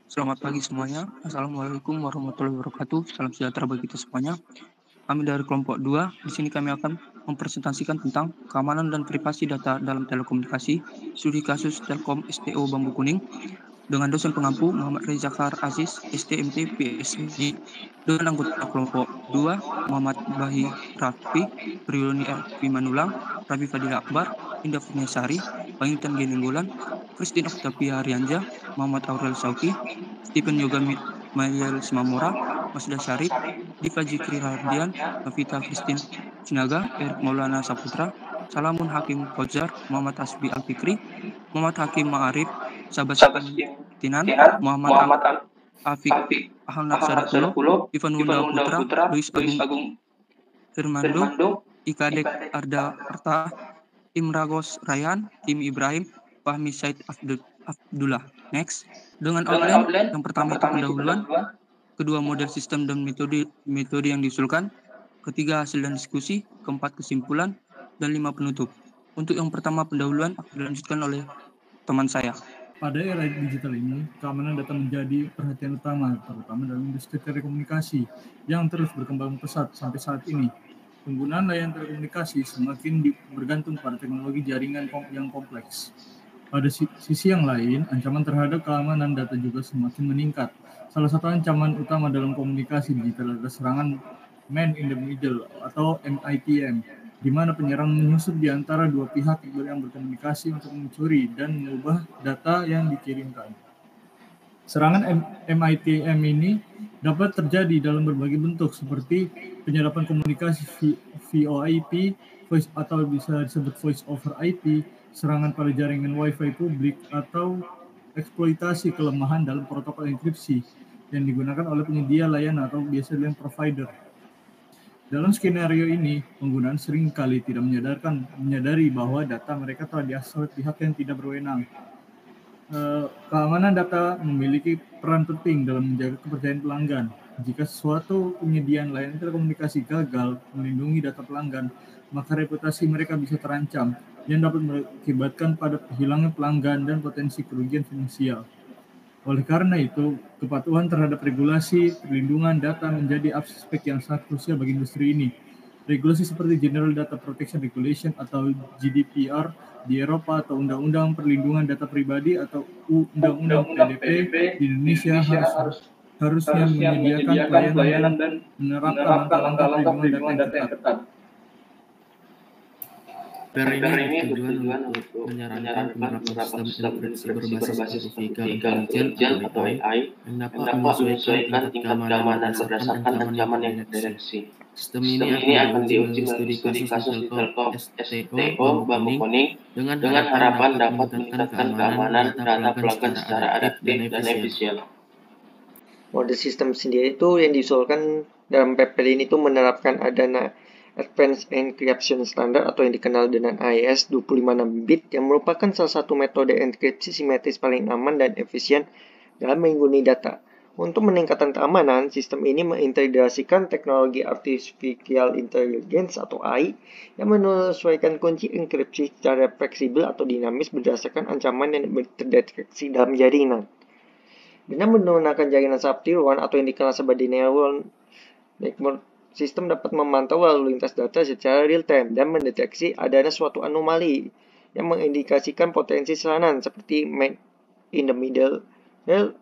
Selamat pagi semuanya. Assalamualaikum warahmatullahi wabarakatuh. Salam sejahtera bagi kita semuanya. Kami dari kelompok 2. Di sini kami akan mempresentasikan tentang keamanan dan privasi data dalam telekomunikasi, studi kasus Telkom STO Bambu Kuning, dengan dosen pengampu Muhammad Reza Khar Aziz, STMT PSG, dengan anggota kelompok 2, Muhammad Bahi Rafi, Prioni R. Manulang, Rabi Fadil Akbar, Indah Kurniasari, Pangintan Genenggolan, Christine Octavia Rianja, Muhammad Aurel Sauki, Stephen Yoga Mayel Simamora, Masda Syarif, Diva Jikri Rahardian, Novita Christine Sinaga, Erik Maulana Saputra, Salamun Hakim Kozar, Muhammad Asbi Al-Fikri, Muhammad Hakim Ma'arif, Sabaskin Tinan, Muhammad Afik Ahmad Sadakulo, Ivan Wunda Putra, Luis Agung Firmando, Ikadek Arda Arta, Imragos Rayhan, Tim Ibrahim, Fahmi Said Abdullah. Next. Dengan outline, yang pertama itu pendahuluan, kedua model sistem dan metode yang diusulkan, ketiga hasil dan diskusi, keempat kesimpulan, dan 5 penutup. Untuk yang pertama pendahuluan akan dilanjutkan oleh teman saya. Pada era digital ini, keamanan data menjadi perhatian utama, terutama dalam industri telekomunikasi yang terus berkembang pesat sampai saat ini. Penggunaan layanan telekomunikasi semakin bergantung pada teknologi jaringan yang kompleks. Pada sisi yang lain, ancaman terhadap keamanan data juga semakin meningkat. Salah satu ancaman utama dalam komunikasi digital adalah serangan man in the middle atau MITM, di mana penyerang menyusup di antara dua pihak yang berkomunikasi untuk mencuri dan mengubah data yang dikirimkan. Serangan MITM ini dapat terjadi dalam berbagai bentuk seperti penyerapan komunikasi VoIP, voice atau bisa disebut voice over IP, serangan pada jaringan Wi-Fi publik, atau eksploitasi kelemahan dalam protokol enkripsi yang digunakan oleh penyedia layanan atau biasanya provider. Dalam skenario ini, penggunaan seringkali tidak menyadari bahwa data mereka telah diakses oleh pihak yang tidak berwenang. Keamanan data memiliki peran penting dalam menjaga kepercayaan pelanggan. Jika suatu penyediaan layanan telekomunikasi gagal melindungi data pelanggan, maka reputasi mereka bisa terancam, yang dapat mengakibatkan pada kehilangan pelanggan dan potensi kerugian finansial. Oleh karena itu, kepatuhan terhadap regulasi perlindungan data menjadi aspek yang sangat krusial bagi industri ini. Regulasi seperti General Data Protection Regulation atau GDPR di Eropa atau Undang-Undang Perlindungan Data Pribadi atau Undang-Undang PDP di Indonesia harusnya menyediakan pelayanan dan menerapkan langkah-langkah perlindungan data yang ketat. Paper ini bertujuan untuk menyarankan penerapan sistem enkripsi berbasis Artificial Intelligence atau AI yang dapat menyesuaikan tingkat keamanan berdasarkan ancaman yang terdeteksi. Sistem ini akan diuji melalui studi kasus di Telkom STO Bambu Kuning dengan harapan dapat meningkatkan keamanan data pelanggan secara adaptif dan efisien. Model sistem sendiri itu yang diusulkan dalam paper ini tuh menerapkan adanya Advanced Encryption Standard atau yang dikenal dengan AES 256 bit yang merupakan salah satu metode enkripsi simetris paling aman dan efisien dalam melindungi data. Untuk meningkatkan keamanan, sistem ini mengintegrasikan teknologi Artificial Intelligence atau AI yang menyesuaikan kunci enkripsi secara fleksibel atau dinamis berdasarkan ancaman yang terdeteksi dalam jaringan. Dengan menggunakan jaringan subtiruan atau yang dikenal sebagai neural network, sistem dapat memantau lalu lintas data secara real-time dan mendeteksi adanya suatu anomali yang mengindikasikan potensi serangan seperti man in the middle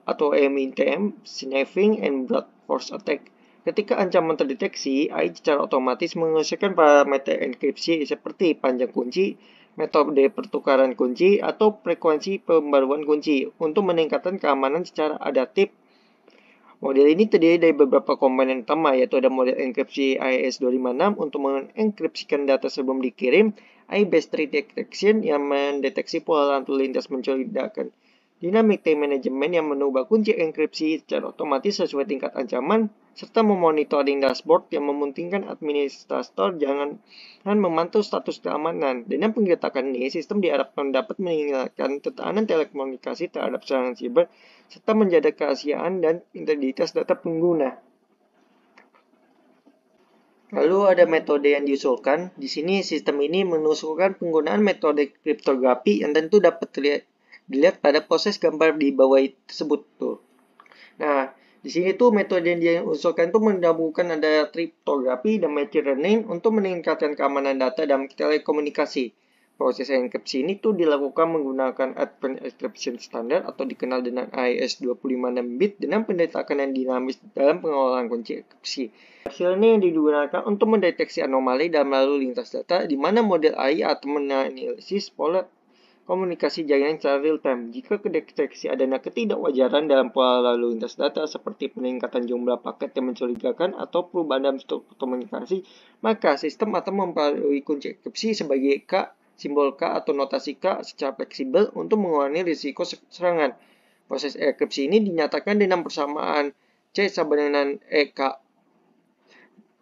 atau MITM, sniffing, and brute force attack. Ketika ancaman terdeteksi, AI secara otomatis menyesuaikan parameter enkripsi seperti panjang kunci, metode pertukaran kunci, atau frekuensi pembaruan kunci untuk meningkatkan keamanan secara adaptif. Model ini terdiri dari beberapa komponen utama, yaitu ada model enkripsi AES 256 untuk mengenkripsikan data sebelum dikirim, AI-based threat detection yang mendeteksi pola lalu lintas mencurigakan, dynamic time management yang mengubah kunci enkripsi secara otomatis sesuai tingkat ancaman, serta memonitoring dashboard yang memungkinkan administrator jangan memantau status keamanan. Dengan penggetakan ini, sistem diharapkan dapat meningkatkan ketahanan telekomunikasi terhadap serangan siber, serta menjaga kerahasiaan dan integritas data pengguna. Lalu ada metode yang diusulkan. Di sini sistem ini mengusulkan penggunaan metode kriptografi yang tentu dapat dilihat pada proses gambar di bawah tersebut tuh. Di sini tuh metode yang diusulkan tuh menggabungkan ada kriptografi dan machine learning untuk meningkatkan keamanan data dalam telekomunikasi. Proses enkripsi ini tuh dilakukan menggunakan Advanced Encryption Standard atau dikenal dengan AES 256 bit dengan pendekatan yang dinamis dalam pengelolaan kunci enkripsi. Hasil ini digunakan untuk mendeteksi anomali dalam lalu lintas data di mana model AI atau menganalisis pola komunikasi jaringan secara real time. Jika kedeteksi adanya ketidakwajaran dalam pola lalu lintas data seperti peningkatan jumlah paket yang mencurigakan atau perubahan dalam struktur komunikasi, maka sistem akan memperbarui kunci enkripsi sebagai K, simbol K atau notasi K secara fleksibel untuk mengurangi risiko serangan. Proses enkripsi ini dinyatakan dengan persamaan C sama dengan EK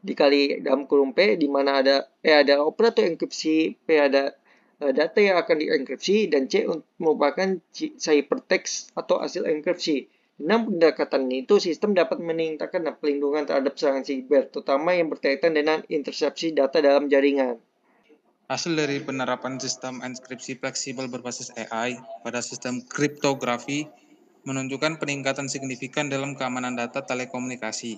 dikali dalam kurung P di mana ada E adalah operator enkripsi, P ada data yang akan dienkripsi, dan C merupakan ciphertext atau hasil enkripsi. Dengan pendekatan itu, sistem dapat meningkatkan pelindungan terhadap serangan siber, terutama yang berkaitan dengan intersepsi data dalam jaringan. Hasil dari penerapan sistem enkripsi fleksibel berbasis AI pada sistem kriptografi menunjukkan peningkatan signifikan dalam keamanan data telekomunikasi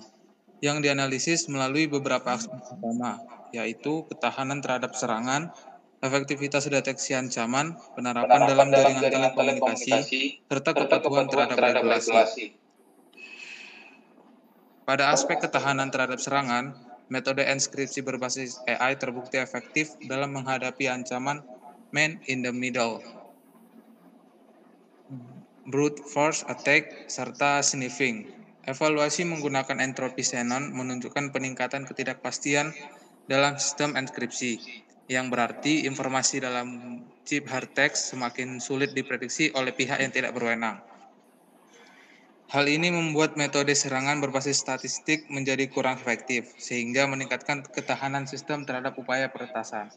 yang dianalisis melalui beberapa aspek utama, yaitu ketahanan terhadap serangan, efektivitas deteksi ancaman, penerapan dalam jaringan telekomunikasi, serta kepatuhan terhadap regulasi. Pada aspek ketahanan terhadap serangan, metode enskripsi berbasis AI terbukti efektif dalam menghadapi ancaman man in the middle, brute force attack, serta sniffing. Evaluasi menggunakan entropi Shannon menunjukkan peningkatan ketidakpastian dalam sistem enkripsi, yang berarti informasi dalam chip hardtext semakin sulit diprediksi oleh pihak yang tidak berwenang. Hal ini membuat metode serangan berbasis statistik menjadi kurang efektif, sehingga meningkatkan ketahanan sistem terhadap upaya peretasan.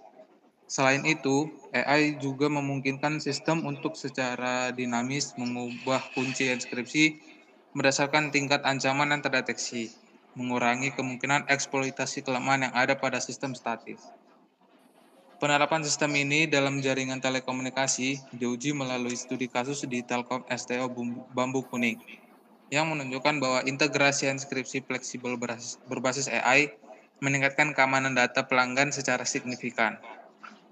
Selain itu, AI juga memungkinkan sistem untuk secara dinamis mengubah kunci enskripsi berdasarkan tingkat ancaman yang terdeteksi, mengurangi kemungkinan eksploitasi kelemahan yang ada pada sistem statis. Penerapan sistem ini dalam jaringan telekomunikasi diuji melalui studi kasus di Telkom STO Bambu Kuning, yang menunjukkan bahwa integrasi enskripsi fleksibel berbasis AI meningkatkan keamanan data pelanggan secara signifikan.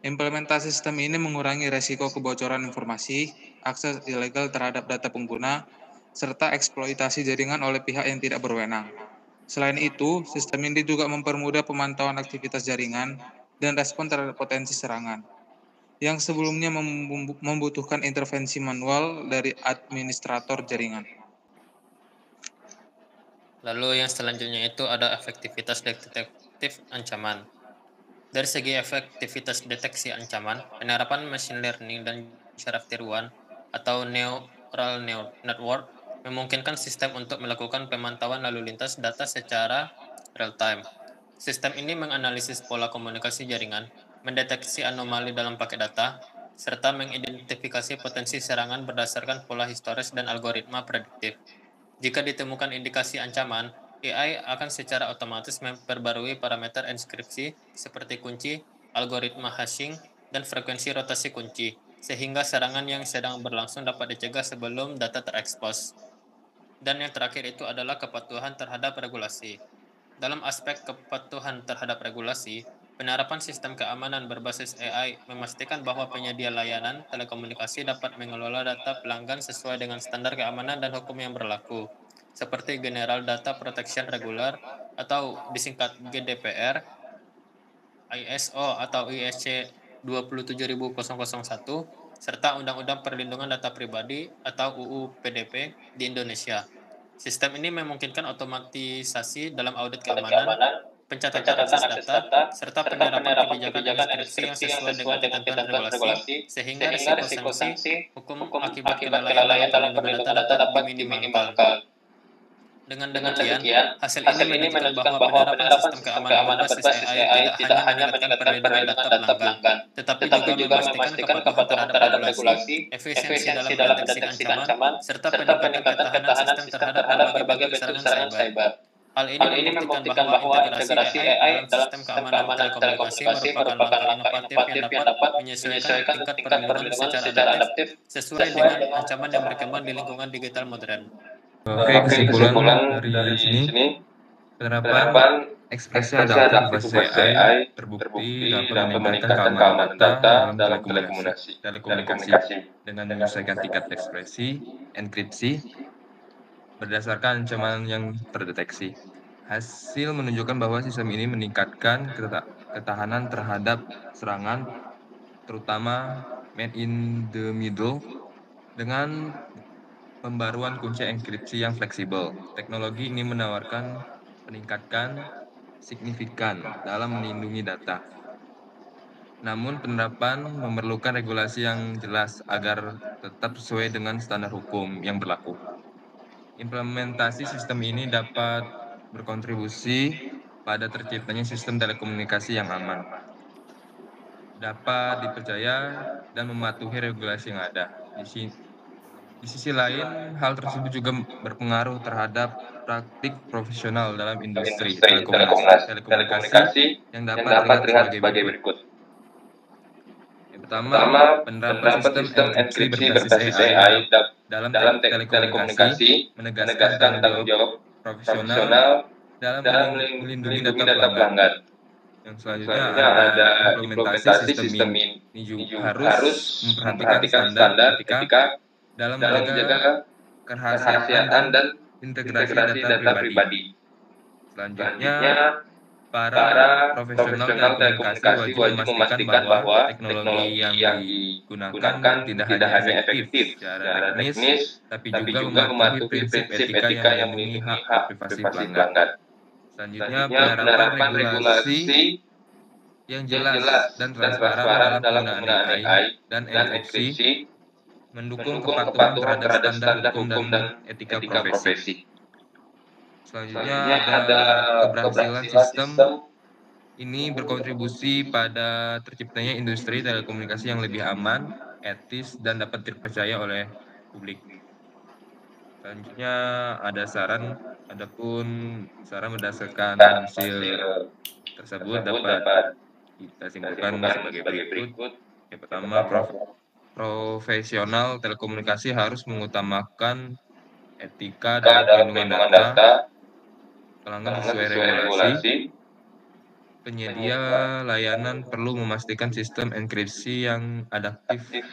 Implementasi sistem ini mengurangi resiko kebocoran informasi, akses ilegal terhadap data pengguna, serta eksploitasi jaringan oleh pihak yang tidak berwenang. Selain itu, sistem ini juga mempermudah pemantauan aktivitas jaringan dan respon terhadap potensi serangan, yang sebelumnya membutuhkan intervensi manual dari administrator jaringan. Lalu yang selanjutnya itu ada efektivitas detektif ancaman. Dari segi efektivitas deteksi ancaman, penerapan machine learning dan syaraf tiruan atau neural network memungkinkan sistem untuk melakukan pemantauan lalu lintas data secara real time. Sistem ini menganalisis pola komunikasi jaringan, mendeteksi anomali dalam paket data, serta mengidentifikasi potensi serangan berdasarkan pola historis dan algoritma prediktif. Jika ditemukan indikasi ancaman, AI akan secara otomatis memperbarui parameter enskripsi seperti kunci, algoritma hashing, dan frekuensi rotasi kunci, sehingga serangan yang sedang berlangsung dapat dicegah sebelum data terekspos. Dan yang terakhir itu adalah kepatuhan terhadap regulasi. Dalam aspek kepatuhan terhadap regulasi, penerapan sistem keamanan berbasis AI memastikan bahwa penyedia layanan telekomunikasi dapat mengelola data pelanggan sesuai dengan standar keamanan dan hukum yang berlaku, seperti General Data Protection Regular atau disingkat GDPR, ISO atau ISC 27001, serta Undang-Undang Perlindungan Data Pribadi atau UU PDP di Indonesia. Sistem ini memungkinkan otomatisasi dalam audit keamanan, pencatatan akses data, serta penerapan kebijakan enkripsi yang sesuai dengan ketentuan regulasi, sehingga risiko sanksi hukum akibat kelalaian dalam perlindungan data dapat diminimalkan. Dengan demikian, hasil ini menunjukkan bahwa penerapan sistem keamanan berbasis AI tidak hanya meningkatkan perlindungan data pelanggan, tetapi juga memastikan kepatuhan terhadap regulasi, efisiensi dalam mendeteksi ancaman, serta peningkatan ketahanan sistem terhadap berbagai bentuk serangan cyber. Hal ini membuktikan bahwa integrasi AI dalam sistem keamanan telekomunikasi merupakan langkah inovatif yang dapat menyesuaikan tingkat perlindungan secara adaptif sesuai dengan ancaman yang berkembang di lingkungan digital modern. Oke, kesimpulan dari sini, penerapan ekspresi adaptif berbasis AI terbukti dapat meningkatkan keamanan data dalam telekomunikasi dengan menyesuaikan tingkat ekspresi, enkripsi, berdasarkan ancaman yang terdeteksi. Hasil menunjukkan bahwa sistem ini meningkatkan ketahanan terhadap serangan, terutama man in the middle, dengan pembaruan kunci enkripsi yang fleksibel. Teknologi ini menawarkan peningkatan signifikan dalam melindungi data. Namun penerapan memerlukan regulasi yang jelas agar tetap sesuai dengan standar hukum yang berlaku. Implementasi sistem ini dapat berkontribusi pada terciptanya sistem telekomunikasi yang aman, dapat dipercaya, dan mematuhi regulasi yang ada. Di sisi lain, hal tersebut juga berpengaruh terhadap praktik profesional dalam industri telekomunikasi yang dapat terlihat sebagai berikut. Yang pertama, penerapan sistem enkripsi berbasis AI dalam telekomunikasi menegaskan tanggung jawab profesional dalam melindungi data pelanggan. Yang selanjutnya ada implementasi sistem ini juga harus memperhatikan standar etika dalam menjaga kerahasiaan dan integrasi data pribadi. Selanjutnya, para profesional telekomunikasi wajib memastikan bahwa teknologi yang digunakan tidak hanya efektif secara teknis, tapi juga mematuhi prinsip etika yang melindungi hak privasi pelanggan. Selanjutnya, penerapan regulasi yang jelas dan transparan dalam penggunaan AI dan enkripsi mendukung kepatuhan terhadap standar hukum dan etika profesi. Selanjutnya ada keberhasilan sistem ini berkontribusi pada terciptanya industri telekomunikasi yang lebih aman, etis, dan dapat dipercaya oleh publik. Selanjutnya ada saran berdasarkan hasil tersebut dapat kita simpulkan sebagai berikut. Yang pertama, profesional telekomunikasi harus mengutamakan etika dalam perlindungan data, pelanggan sesuai regulasi. Penyedia layanan perlu memastikan sistem enkripsi yang adaptif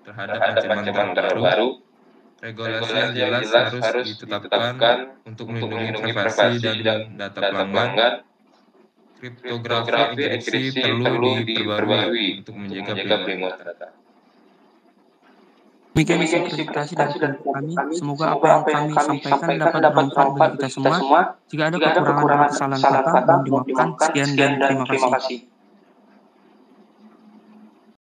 terhadap ancaman terbaru. Regulasi yang jelas harus ditetapkan untuk melindungi privasi dan data pelanggan. Kriptografi enkripsi perlu diperbarui untuk menjaga perlindungan data. Demikian isi presentasi dari kelompok kami. Semoga apa yang kami sampaikan dapat bermanfaat bagi kita semua. Jika ada kekurangan dan kesalahan kata, mohon dimaafkan. Sekian dan terima kasih.